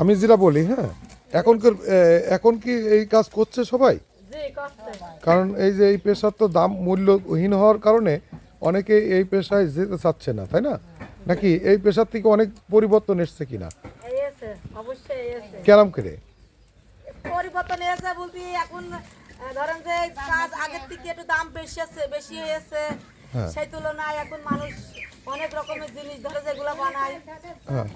আমি যেটা বলি, হ্যাঁ, এখন কি এই কাজ করছে সবাই? কারণ এই যে এই পেশার তো দাম মূল্যহীন হওয়ার কারণে অনেকে এই পেশায় যেতে চাচ্ছে না, তাই না? নাকি এই পেশার থেকে অনেক পরিবর্তন এসছে কিনা? কেরাম করে পরিবর্তন এসে বলতে এখন ধরেন যে কাজ আগের থেকে একটু দাম বেশি হয়েছে, সেই তুলনায় এখন মানুষ অনেক রকমের জিনিস ধরে যেগুলো বানায়। হ্যাঁ,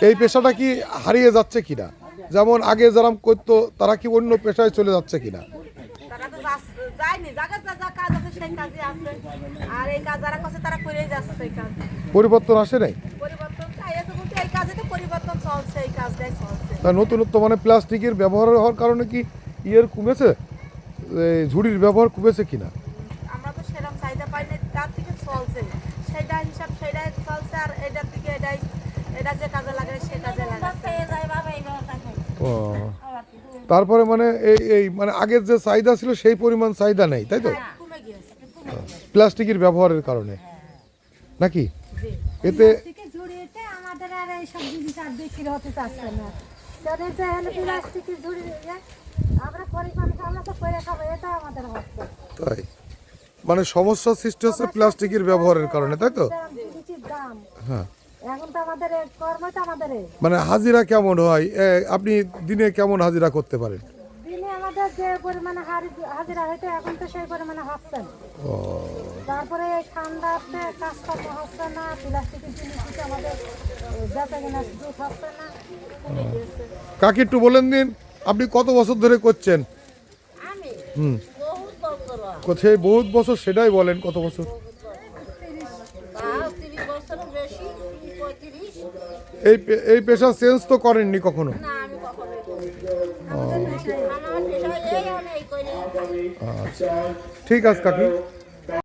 এই পেশাটা কি হারিয়ে যাচ্ছে কিনা? যেমন আগে যারা করতো তারা কি অন্য পেশায় চলে যাচ্ছে কিনা? তারা তো যায়নি, জায়গায় যা কাজ আছে সেই কাজই আছে, আর এই কাজ যারা করছে তারা করেই যাচ্ছে। এই কাজ পরিবর্তন আসে নাই? পরিবর্তন চাইছে বলতে এই কাজে তো পরিবর্তন চলছে, এই কাজটাই চলছে। তা নতুনত্ব মানে প্লাস্টিকের ব্যবহার হওয়ার কারণে কি কমেছে, ঝুড়ির ব্যবহার কমেছে কিনা? আমরা তো সেরকম চাহিদা পাইনি, তার থেকে চলছে সেটা হিসাব, সেটাই চলছে। আর এটার থেকে এটা যে কাজে লাগে সে কাজে লাগাচ্ছে। ও, তারপরে মানে এই মানে আগের যে চাহিদা ছিল সেই পরিমাণ চাহিদা নেই, তাই তো? কমে গিয়েছে। প্লাস্টিকের ব্যবহারের কারণে নাকি? এতে ঝুড়িতে আমাদের আর এইসব জিনিস আর বিক্রি হতে চাচ্ছে না। তাদের যে হলো প্লাস্টিকের ঝুড়ি আমরা পরিমাণ আমরা তো করে খাবো, এটা আমাদের হচ্ছে। তাই মানে সমস্যার সৃষ্টি হচ্ছে প্লাস্টিকের ব্যবহারের কারণে, তাই তো? জিনিসের দাম হ্যাঁ, এখন তো আমাদের কর্মই তো আমাদের মানে হাজিরা কেমন হয়? আপনি দিনে কেমন হাজিরা করতে পারেন? দিনে আমাদের যে পরিমাণে হাজিরা হইতে এখন তো সেই পরিমাণে হচ্ছে না। ও, তারপরে এই ঠান্ডাতে কাজকর্ম হচ্ছে না, প্লাস্টিকের জিনিস দিতে আমাদের বেচা কেনা সুযোগ হচ্ছে না। কাকি একটু বলেন দিন, আপনি কত বছর ধরে করছেন? আমি হুম, বহুত বছর, সেই বহুত বছর, সেটাই বলেন কত বছর? 30 বছরের বেশি, 35। এই পেশা চেঞ্জ তো করেননি কখনো? না, আমি কখনোই করিনি। আমার পেশায় এই আমি এই করি। আচ্ছা, ঠিক আছে কাকি।